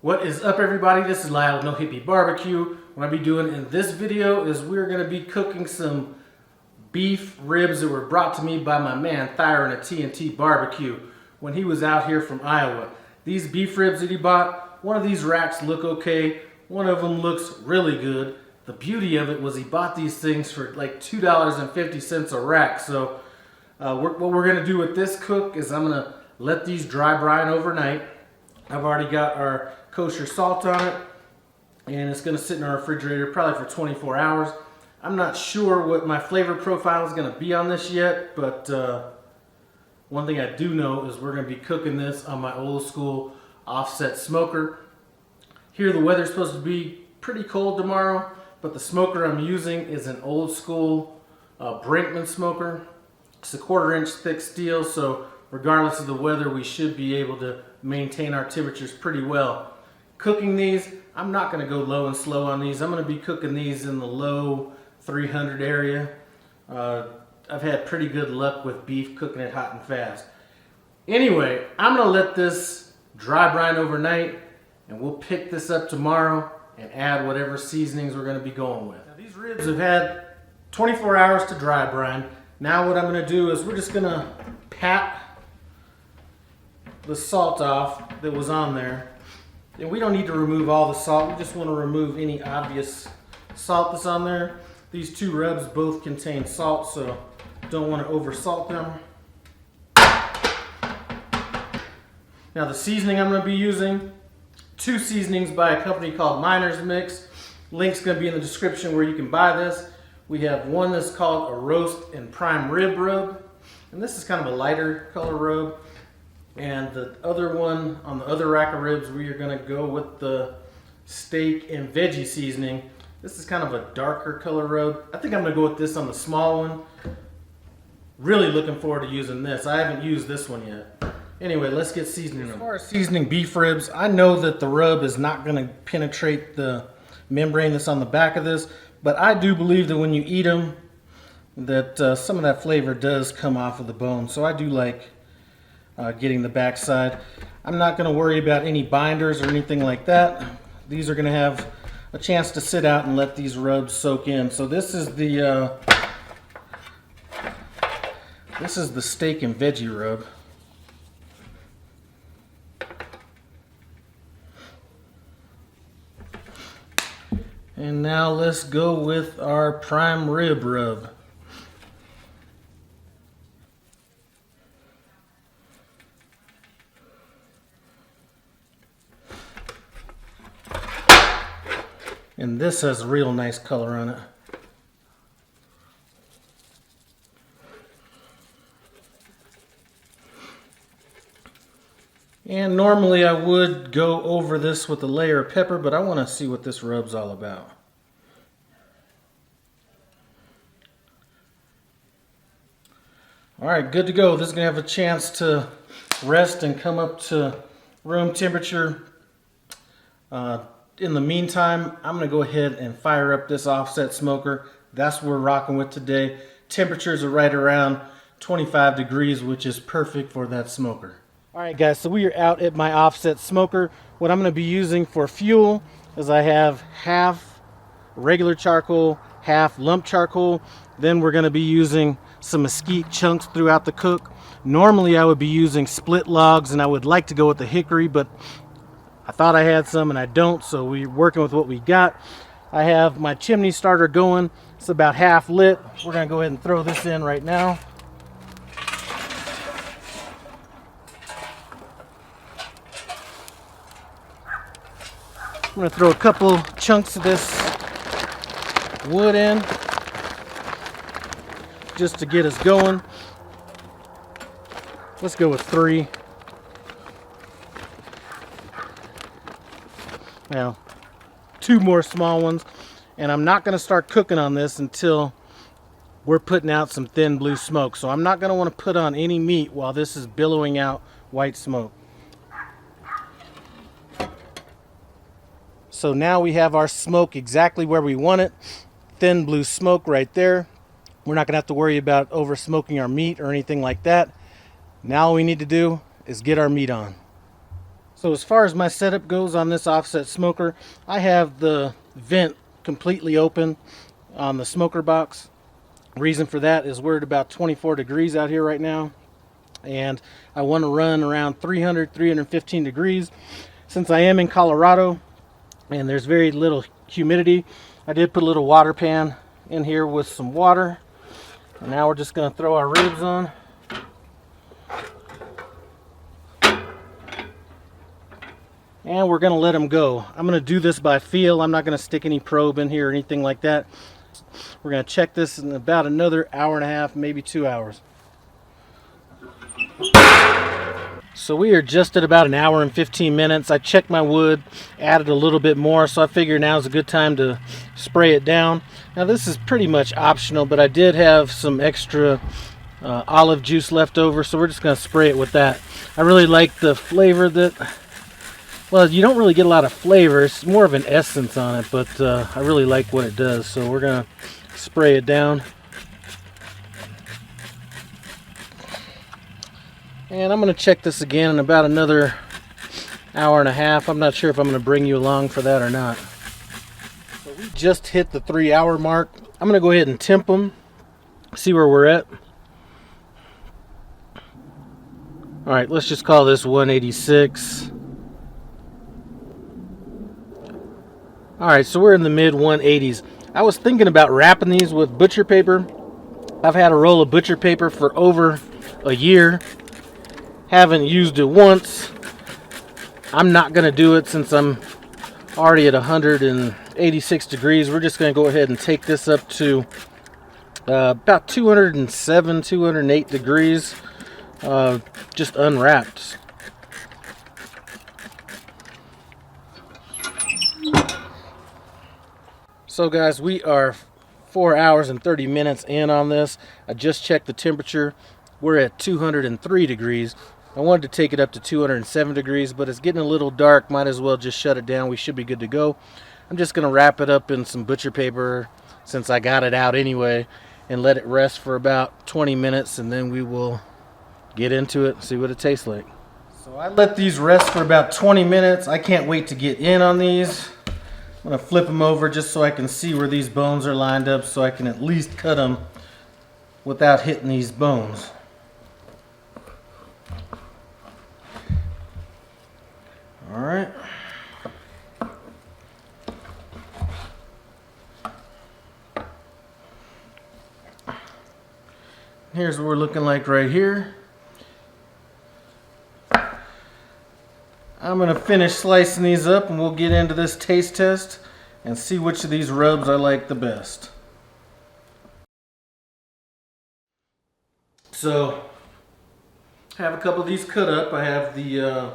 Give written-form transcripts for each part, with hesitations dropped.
What is up, everybody? This is Lyle with No Hippie Barbecue. What I'll be doing in this video is we're going to be cooking some beef ribs that were brought to me by my man Thyron at TNT Barbecue when he was out here from Iowa. These beef ribs that he bought, one of these racks look okay, one of them looks really good. The beauty of it was he bought these things for like $2.50 a rack. So what we're going to do with this cook is I'm going to let these dry brine overnight. I've already got our kosher salt on it, and it's going to sit in our refrigerator probably for 24 hours. I'm not sure what my flavor profile is going to be on this yet, but one thing I do know is we're going to be cooking this on my old school offset smoker. Here the weather's supposed to be pretty cold tomorrow, but the smoker I'm using is an old school Brinkman smoker. It's a 1/4 inch thick steel, so regardless of the weather, we should be able to maintain our temperatures pretty well. Cooking these, I'm not going to go low and slow on these. I'm going to be cooking these in the low 300 area. I've had pretty good luck with beef cooking it hot and fast. Anyway, I'm going to let this dry brine overnight, and we'll pick this up tomorrow and add whatever seasonings we're going to be going with. Now, these ribs have had 24 hours to dry brine. Now what I'm going to do is we're just going to pat the salt off that was on there. And we don't need to remove all the salt. We just want to remove any obvious salt that's on there. These two rubs both contain salt, so don't want to over salt them. Now the seasoning I'm going to be using, two seasonings by a company called Miner's Mix. Link's going to be in the description where you can buy this. We have one that's called a roast and prime rib rub, and this is kind of a lighter color rub. And the other one, on the other rack of ribs, we are going to go with the steak and veggie seasoning. This is kind of a darker color rub. I think I'm going to go with this on the small one. Really looking forward to using this. I haven't used this one yet. Anyway, let's get seasoning them. As far as seasoning beef ribs, I know that the rub is not going to penetrate the membrane that's on the back of this, but I do believe that when you eat them, that some of that flavor does come off of the bone. So I do like getting the backside. I'm not going to worry about any binders or anything like that. These are going to have a chance to sit out and let these rubs soak in. So this is the steak and veggie rub. And now let's go with our prime rib rub. And this has a real nice color on it. And normally I would go over this with a layer of pepper, but I want to see what this rub's all about. Alright, good to go. This is going to have a chance to rest and come up to room temperature. In the meantime, I'm going to go ahead and fire up this offset smoker. That's what we're rocking with today. Temperatures are right around 25 degrees, which is perfect for that smoker. Alright guys, so we are out at my offset smoker. What I'm going to be using for fuel is I have half regular charcoal, half lump charcoal. Then we're going to be using some mesquite chunks throughout the cook. Normally I would be using split logs, and I would like to go with the hickory, but I thought I had some and I don't, so we're working with what we got. I have my chimney starter going. It's about half lit. We're going to go ahead and throw this in right now. I'm going to throw a couple chunks of this wood in just to get us going. Let's go with 3. Now, 2 more small ones, and I'm not going to start cooking on this until we're putting out some thin blue smoke. So I'm not going to want to put on any meat while this is billowing out white smoke. So now we have our smoke exactly where we want it. Thin blue smoke right there. We're not going to have to worry about over smoking our meat or anything like that. Now all we need to do is get our meat on. So as far as my setup goes on this offset smoker, I have the vent completely open on the smoker box. Reason for that is we're at about 24 degrees out here right now, and I want to run around 315 degrees. Since I am in Colorado and there's very little humidity, I did put a little water pan in here with some water, and now we're just going to throw our ribs on. And we're going to let them go. I'm going to do this by feel. I'm not going to stick any probe in here or anything like that. We're going to check this in about another hour and a half, maybe 2 hours. So we are just at about an hour and 15 minutes. I checked my wood, added a little bit more, so I figure now is a good time to spray it down. Now this is pretty much optional, but I did have some extra olive juice left over, so we're just going to spray it with that. I really like the flavor that... Well, you don't really get a lot of flavor. It's more of an essence on it, but I really like what it does. So we're going to spray it down. And I'm going to check this again in about another hour and a half. I'm not sure if I'm going to bring you along for that or not. So we just hit the 3 hour mark. I'm going to go ahead and temp them, see where we're at. All right, let's just call this 186. Alright, so we're in the mid 180s. I was thinking about wrapping these with butcher paper. I've had a roll of butcher paper for over a year. Haven't used it once. I'm not going to do it since I'm already at 186 degrees. We're just going to go ahead and take this up to about 207, 208 degrees. Just unwrapped. So guys, we are 4 hours and 30 minutes in on this. I just checked the temperature. We're at 203 degrees. I wanted to take it up to 207 degrees, but it's getting a little dark. Might as well just shut it down. We should be good to go. I'm just going to wrap it up in some butcher paper since I got it out anyway, and let it rest for about 20 minutes, and then we will get into it and see what it tastes like. So I let these rest for about 20 minutes. I can't wait to get in on these. I'm going to flip them over just so I can see where these bones are lined up, so I can at least cut them without hitting these bones. Alright. Here's what we're looking like right here. I'm going to finish slicing these up and we'll get into this taste test and see which of these rubs I like the best. So, I have a couple of these cut up. I have the, I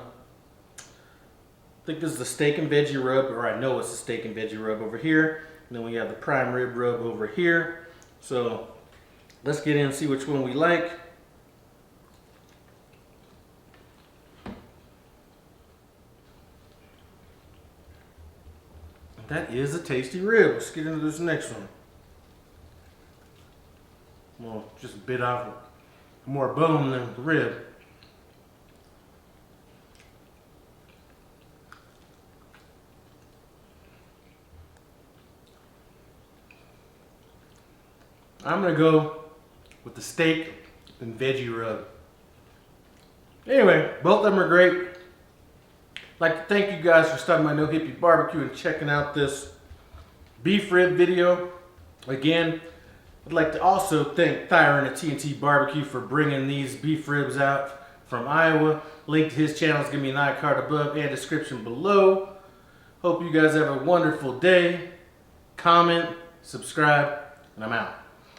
think this is the steak and veggie rub, or I know it's the steak and veggie rub over here. And then we have the prime rib rub over here. So, let's get in and see which one we like. That is a tasty rib. Let's get into this next one. Well, just bit off more bone than the rib. I'm going to go with the steak and veggie rub. Anyway, both of them are great. I'd like to thank you guys for stopping by No Hippie Barbecue and checking out this beef rib video. Again, I'd like to also thank Thyron at TNT Barbecue for bringing these beef ribs out from Iowa. Link to his channel is going to be in the iCard above and description below. Hope you guys have a wonderful day. Comment, subscribe, and I'm out.